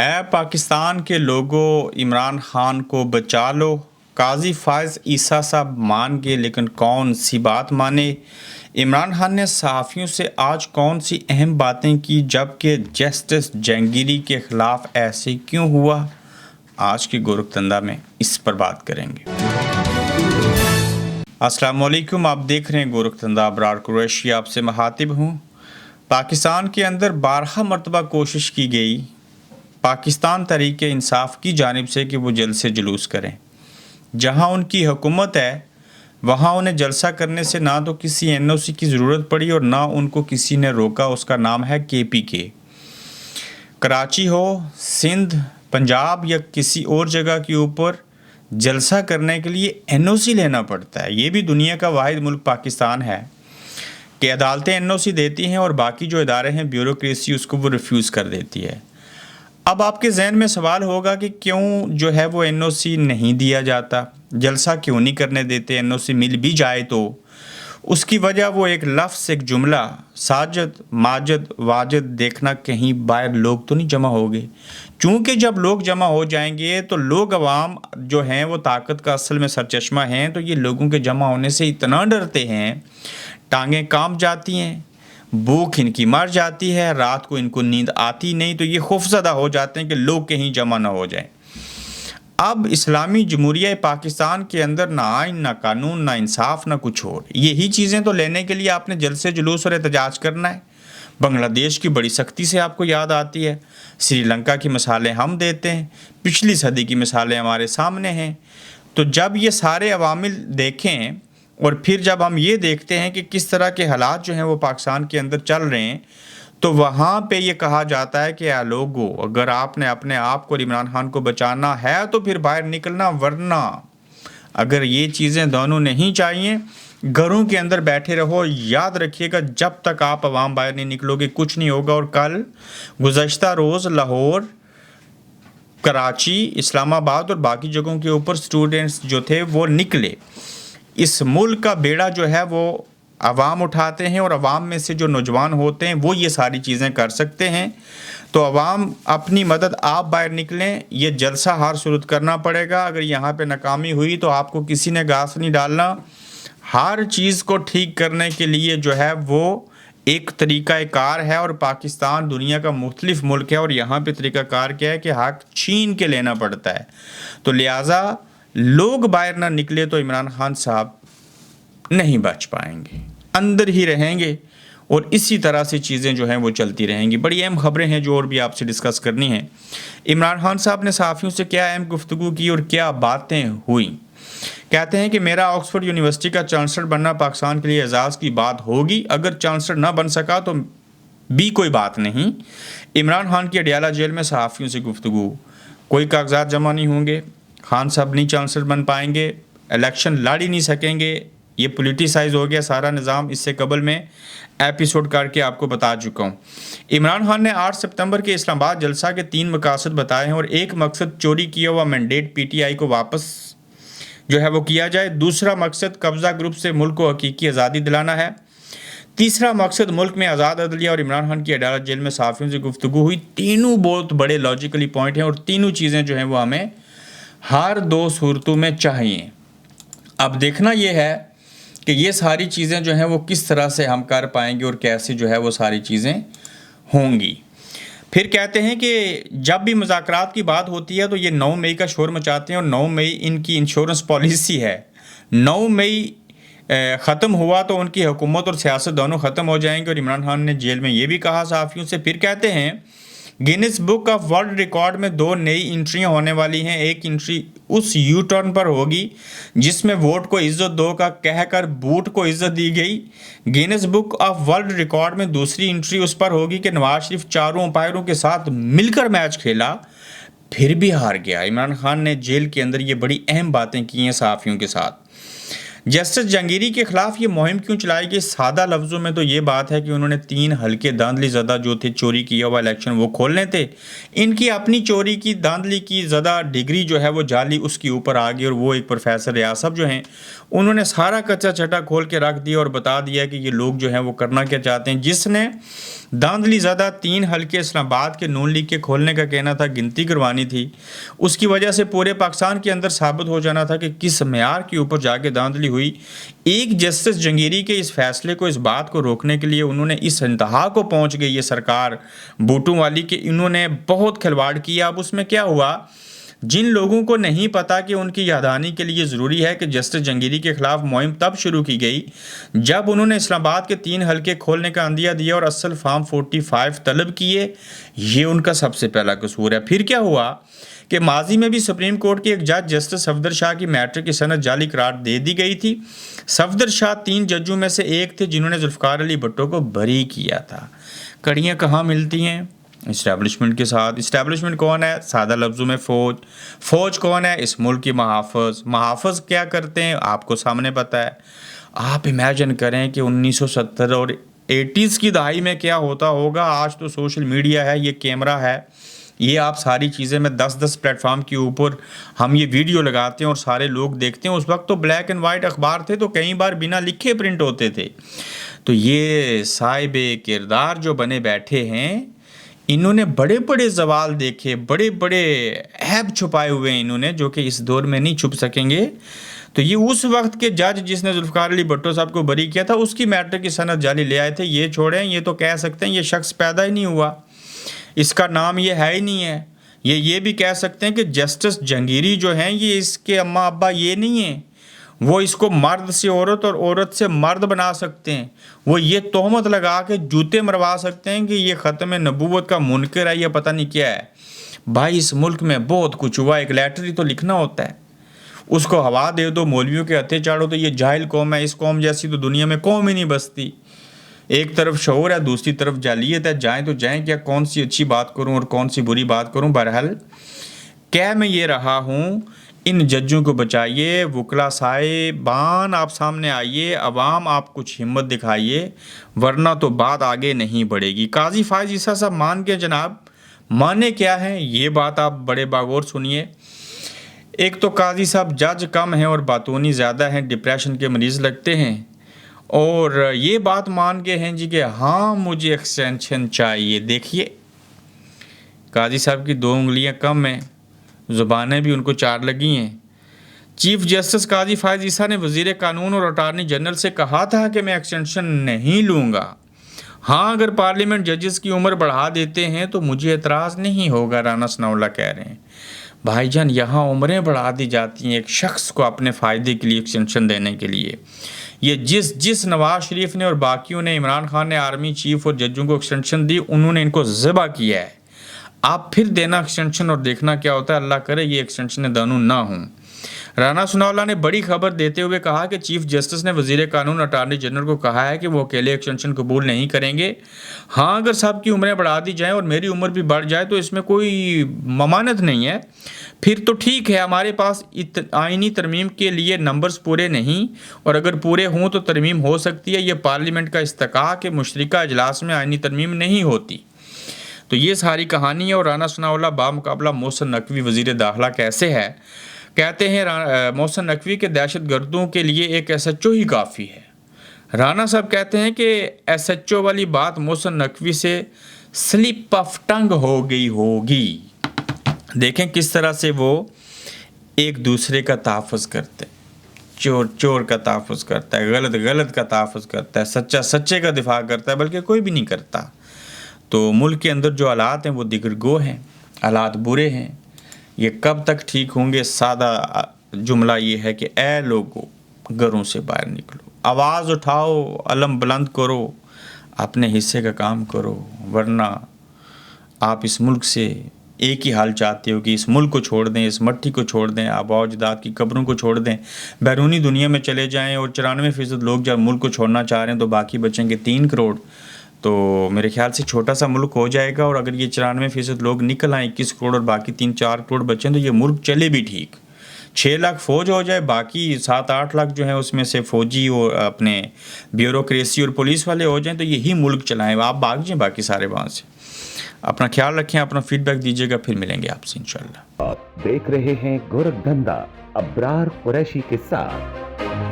اے پاکستان کے لوگوں، عمران خان کو بچا لو۔ قاضی فائز عیسیٰ صاحب مان گئے، لیکن کون سی بات مانے؟ عمران خان نے صحافیوں سے آج کون سی اہم باتیں کی، جبکہ جسٹس جہانگیری کے خلاف ایسے کیوں ہوا؟ آج کے گورکھتندہ میں اس پر بات کریں گے۔ السلام علیکم، آپ دیکھ رہے ہیں گورکھتندہ، ابرار قریشی آپ سے مخاطب ہوں۔ پاکستان کے اندر 12 مرتبہ کوشش کی گئی پاکستان تحریک انصاف کی جانب سے کہ وہ جلسے جلوس کریں۔ جہاں ان کی حکومت ہے وہاں انہیں جلسہ کرنے سے نہ تو کسی NOC کی ضرورت پڑی اور نہ ان کو کسی نے روکا۔ اس کا نام ہے KPK۔ کراچی ہو، سندھ، پنجاب یا کسی اور جگہ کے اوپر جلسہ کرنے کے لیے NOC لینا پڑتا ہے۔ یہ بھی دنیا کا واحد ملک پاکستان ہے کہ عدالتیں NOC دیتی ہیں اور باقی جو ادارے ہیں بیوروکریسی اس کو وہ ریفیوز کر دیتی ہے۔ اب آپ کے ذہن میں سوال ہوگا کہ کیوں جو ہے وہ NOC نہیں دیا جاتا، جلسہ کیوں نہیں کرنے دیتے؟ NOC مل بھی جائے تو اس کی وجہ وہ ایک لفظ، ایک جملہ، ساجد ماجد واجد، دیکھنا کہیں باہر لوگ تو نہیں جمع ہو گئے۔ چونکہ جب لوگ جمع ہو جائیں گے تو لوگ، عوام جو ہیں وہ طاقت کا اصل میں سرچشمہ ہیں، تو یہ لوگوں کے جمع ہونے سے اتنا ڈرتے ہیں، ٹانگیں کانپ جاتی ہیں، بھوک ان کی مر جاتی ہے، رات کو ان کو نیند آتی نہیں، تو یہ خوفزدہ ہو جاتے ہیں کہ لوگ کہیں جمع نہ ہو جائیں۔ اب اسلامی جمہوریہ پاکستان کے اندر نہ آئین، نہ قانون، نہ انصاف، نہ کچھ اور۔ یہی چیزیں تو لینے کے لیے آپ نے جلسے جلوس اور احتجاج کرنا ہے۔ بنگلہ دیش کی بڑی سختی سے آپ کو یاد آتی ہے، سری لنکا کی مثالیں ہم دیتے ہیں، پچھلی صدی کی مثالیں ہمارے سامنے ہیں۔ تو جب یہ سارے عوامل دیکھیں اور پھر جب ہم یہ دیکھتے ہیں کہ کس طرح کے حالات جو ہیں وہ پاکستان کے اندر چل رہے ہیں، تو وہاں پہ یہ کہا جاتا ہے کہ اے لوگو، اگر آپ نے اپنے آپ کو اور عمران خان کو بچانا ہے تو پھر باہر نکلنا، ورنہ اگر یہ چیزیں دونوں نہیں چاہیے، گھروں کے اندر بیٹھے رہو۔ یاد رکھیے گا جب تک آپ عوام باہر نہیں نکلو گے کچھ نہیں ہوگا۔ اور کل گزشتہ روز لاہور، کراچی، اسلام آباد اور باقی جگہوں کے اوپر سٹوڈنٹس جو تھے وہ نکلے۔ اس ملک کا بیڑا جو ہے وہ عوام اٹھاتے ہیں، اور عوام میں سے جو نوجوان ہوتے ہیں وہ یہ ساری چیزیں کر سکتے ہیں۔ تو عوام اپنی مدد، آپ باہر نکلیں، یہ جلسہ ہر صورت کرنا پڑے گا۔ اگر یہاں پہ ناکامی ہوئی تو آپ کو کسی نے گھاس نہیں ڈالنا۔ ہر چیز کو ٹھیک کرنے کے لیے جو ہے وہ ایک طریقہ کار ہے، اور پاکستان دنیا کا مختلف ملک ہے، اور یہاں پہ طریقہ کار کیا ہے کہ حق چھین کے لینا پڑتا ہے۔ تو لہٰذا لوگ باہر نہ نکلے تو عمران خان صاحب نہیں بچ پائیں گے، اندر ہی رہیں گے، اور اسی طرح سے چیزیں جو ہیں وہ چلتی رہیں گی۔ بڑی اہم خبریں ہیں جو اور بھی آپ سے ڈسکس کرنی ہیں۔ عمران خان صاحب نے صحافیوں سے کیا اہم گفتگو کی اور کیا باتیں ہوئیں؟ کہتے ہیں کہ میرا آکسفورڈ یونیورسٹی کا چانسلر بننا پاکستان کے لیے اعزاز کی بات ہوگی، اگر چانسلر نہ بن سکا تو بھی کوئی بات نہیں۔ عمران خان کی اڈیالہ جیل میں صحافیوں سے گفتگو، کوئی کاغذات جمع نہیں ہوں گے، خان صاحب نہیں چانسلر بن پائیں گے، الیکشن لڑ ہی نہیں سکیں گے، یہ پولیٹیسائز ہو گیا سارا نظام۔ اس سے قبل میں ایپیسوڈ کر کے آپ کو بتا چکا ہوں۔ عمران خان نے 8 ستمبر کے اسلام آباد جلسہ کے 3 مقاصد بتائے ہیں، اور ایک مقصد چوری کیا ہوا مینڈیٹ PTI کو واپس جو ہے وہ کیا جائے، دوسرا مقصد قبضہ گروپ سے ملک کو حقیقی آزادی دلانا ہے، تیسرا مقصد ملک میں آزاد عدلیہ اور عمران خان کی عدالت جیل میں صحافیوں سے گفتگو ہوئی۔ تینوں بہت بڑے لاجیکلی پوائنٹ ہیں، اور تینوں چیزیں جو ہیں وہ ہمیں ہر 2 صورتوں میں چاہیے۔ اب دیکھنا یہ ہے کہ یہ ساری چیزیں جو ہیں وہ کس طرح سے ہم کر پائیں گے اور کیسے جو ہے وہ ساری چیزیں ہوں گی۔ پھر کہتے ہیں کہ جب بھی مذاکرات کی بات ہوتی ہے تو یہ 9 مئی کا شور مچاتے ہیں، اور 9 مئی ان کی انشورنس پالیسی ہے۔ 9 مئی ختم ہوا تو ان کی حکومت اور سیاست دونوں ختم ہو جائیں گے، اور عمران خان نے جیل میں یہ بھی کہا صحافیوں سے۔ پھر کہتے ہیں grains book of world record میں 2 نئی انٹریاں ہونے والی ہیں۔ ایک انٹری اس یو ٹرن پر ہوگی جس میں ووٹ کو عزت دو کا کہہ کر بوٹ کو عزت دی گئی۔ Grains book of world record میں دوسری انٹری اس پر ہوگی کہ نواز شریف 4 امپائروں کے ساتھ مل کر میچ کھیلا، پھر بھی ہار گیا۔ عمران خان نے جیل کے اندر یہ بڑی اہم باتیں کی ہیں صحافیوں کے ساتھ۔ جسٹس جہانگیری کے خلاف یہ مہم کیوں چلائی گئی؟ سادہ لفظوں میں تو یہ بات ہے کہ انہوں نے 3 ہلکے دھاندلی زدہ جو تھے، چوری کیا ہوا الیکشن وہ کھولنے تھے۔ ان کی اپنی چوری کی، دھاندلی کی زدہ ڈگری جو ہے وہ جعلی اس کے اوپر آ گئی، اور وہ ایک پروفیسر ریاض صاحب جو ہیں انہوں نے سارا کچا چٹا کھول کے رکھ دیا اور بتا دیا کہ یہ لوگ جو ہیں وہ کرنا کیا چاہتے ہیں۔ جس نے धांधली ज़्यादा 3 हलके इस्लामाबाद के नून लीग के खोलने का कहना था, गिनती करवानी थी। उसकी वजह से पूरे पाकिस्तान के अंदर साबित हो जाना था कि किस मेयार के ऊपर जाके धांधली हुई। एक जस्टिस जंगीरी के इस फैसले को, इस बात को रोकने के लिए उन्होंने इस इंतहा को पहुंच गई ये सरकार बूटों वाली कि इन्होंने बहुत खिलवाड़ किया। अब उसमें क्या हुआ, जिन लोगों को नहीं पता कि उनकी याददानी के लिए ज़रूरी है कि जस्टिस जंगीरी के खिलाफ मुहिम तब शुरू की गई जब उन्होंने इस्लामाबाद के 3 हलके खोलने का अंदिया दिया और असल फॉर्म 45 तलब किए। ये उनका सबसे पहला कसूर है। फिर क्या हुआ कि माजी में भी सुप्रीम कोर्ट के एक जज जस्टिस सफदर शाह की मैट्रिक की सनद जाली करार दे दी गई थी। सफदर शाह 3 जजों में से एक थे जिन्होंने जुल्फ़िकार अली भुट्टो को बरी किया था। कड़ियाँ कहाँ मिलती हैं? इस्टेब्लिशमेंट के साथ। इस्टेब्लिशमेंट कौन है? सादा लफ्ज़ों में फ़ौज। फ़ौज कौन है? इस मुल्क की महाफ़ज़। महाफ़ज़ क्या करते हैं आपको सामने पता है। आप इमेजिन करें कि 1970 और 80s की दहाई में क्या होता होगा। आज तो सोशल मीडिया है, ये कैमरा है, ये आप सारी चीज़ें में 10-10 प्लेटफॉर्म के ऊपर हम ये वीडियो लगाते हैं और सारे लोग देखते हैं। उस वक्त तो ब्लैक एंड वाइट अखबार थे तो कई बार बिना लिखे प्रिंट होते थे। तो ये साहिब किरदार जो बने बैठे हैं, इन्होंने बड़े बड़े जवाल देखे, बड़े बड़े ऐब छुपाए हुए हैं इन्होंने, जो कि इस दौर में नहीं छुप सकेंगे। तो ये उस वक्त के जज जिसने जुल्फ़िकार अली भुट्टो साहब को बरी किया था, उसकी मैट्रिक की सनद जाली ले आए थे। ये छोड़ें, ये तो कह सकते हैं ये शख्स पैदा ही नहीं हुआ, इसका नाम ये है ही नहीं है। ये भी कह सकते हैं कि जस्टिस जंगीरी जो हैं ये इसके अम्मा अब्बा ये नहीं है। वो इसको मर्द से औरत और औरत से मर्द बना सकते हैं। वो ये तोहमत लगा के जूते मरवा सकते हैं कि ये ख़त्म नबूवत का मुनकर है या पता नहीं क्या है। भाई इस मुल्क में बहुत कुछ हुआ, एक लेटर ही तो लिखना होता है, उसको हवा दे दो, मौलवियों के हथे चाड़ो तो ये जाहिल कौम है। इस कौम जैसी तो दुनिया में कौम ही नहीं बसती। एक तरफ शऊर है, दूसरी तरफ जालियत है। जाएँ तो जाएँ क्या, कौन सी अच्छी बात करूँ और कौन सी बुरी बात करूँ। बहरहाल कह मैं ये रहा हूँ, इन जज्जों को बचाइए, वकला साहिबान आप सामने आइए, अवाम आप कुछ हिम्मत दिखाइए, वरना तो बात आगे नहीं बढ़ेगी। काजी फायज ईसा साहब मान के जनाब, माने क्या है ये बात आप बड़े बागौर सुनिए। एक तो काजी साहब जज कम हैं और बातूनी ज़्यादा हैं, डिप्रेशन के मरीज़ लगते हैं, और ये बात मान के हैं जी कि हाँ मुझे एक्सटेंशन चाहिए। देखिए काजी साहब की 2 उंगलियां कम हैं, ज़ुबानें भी उनको 4 लगी हैं। चीफ जस्टिस काजी फायज ईसा ने वज़ीर कानून और अटारनी जनरल से कहा था कि मैं एक्सटेंशन नहीं लूँगा। हाँ अगर पार्लियामेंट जजेस की उम्र बढ़ा देते हैं तो मुझे एतराज़ नहीं होगा, राना सनाउल्लाह कह रहे हैं। भाईजान यहाँ उम्रें बढ़ा दी जाती हैं एक शख्स को अपने फ़ायदे के लिए, एक्सटेंशन देने के लिए। ये जिस नवाज शरीफ ने और बाकियों ने, इमरान खान ने आर्मी चीफ और जजों को एक्सटेंशन दी, उन्होंने इनको ज़िबा किया है। आप फिर देना एक्सटेंशन और देखना क्या होता है। अल्लाह करे ये एक्सटेंशन दानू ना हों। राना सनाउल्लाह ने बड़ी खबर देते हुए कहा कि चीफ जस्टिस ने वज़ीर कानून अटारनी जनरल को कहा है कि वो अकेले एक्सटेंशन कबूल नहीं करेंगे। हाँ अगर सब की उम्रें बढ़ा दी जाएँ और मेरी उम्र भी बढ़ जाए तो इसमें कोई ममानत नहीं है, फिर तो ठीक है। हमारे पास आइनी तरमीम के लिए नंबर्स पूरे नहीं, और अगर पूरे हों तो तरमीम हो सकती है। ये पार्लियामेंट का इस्तक़ा के मुश्तरका इजलास में आइनी तरमीम नहीं होती। तो ये सारी कहानी है। और राना सनाउल्लाह बामुकाबला मोहसिन नकवी वज़ीर दाखिला कैसे है, कहते हैं मोहसिन नकवी के दहशत गर्दों के लिए एक SHO ही काफ़ी है। राना साहब कहते हैं कि SHO वाली बात मोहसिन नकवी से स्लिप ऑफ टंग हो गई होगी। देखें किस तरह से वो एक दूसरे का तहफ़्फ़ुज़ करते हैं। चोर चोर का तहफ़्फ़ुज़ करता है, गलत गलत का तहफ़्फ़ुज़ करता है, सच्चा सच्चे का दिफा करता है, बल्कि कोई भी नहीं करता। तो मुल्क के अंदर जो हालात हैं वो दिगरगो हैं, हालात बुरे हैं। ये कब तक ठीक होंगे? सादा जुमला ये है कि ऐ लोगो घरों से बाहर निकलो, आवाज़ उठाओ, अलम बुलंद करो, अपने हिस्से का काम करो, वरना आप इस मुल्क से एक ही हाल चाहते हो कि इस मुल्क को छोड़ दें, इस मट्टी को छोड़ दें, आबा अजदाद की कब्रों को छोड़ दें, बैरूनी दुनिया में चले जाएं। और 94% लोग जब मुल्क को छोड़ना चाह रहे हैं तो बाकी बचेंगे 3 करोड़। तो मेरे ख्याल से छोटा सा मुल्क हो जाएगा। और अगर ये 94% लोग निकल आए, 21 करोड़ और बाकी 3-4 करोड़ बचें, तो ये मुल्क चले भी ठीक। 6 लाख फ़ौज हो जाए, बाकी 7-8 लाख जो हैं उसमें से फ़ौजी और अपने ब्यूरोक्रेसी और पुलिस वाले हो जाएं, तो यही मुल्क चलाएं। आप भाग जाएं बाकी सारे वहाँ से। अपना ख्याल रखें, अपना फीडबैक दीजिएगा, फिर मिलेंगे आपसे इंशाल्लाह। आप देख रहे हैं गोरखधंधा अब्रार कुरैशी के साथ।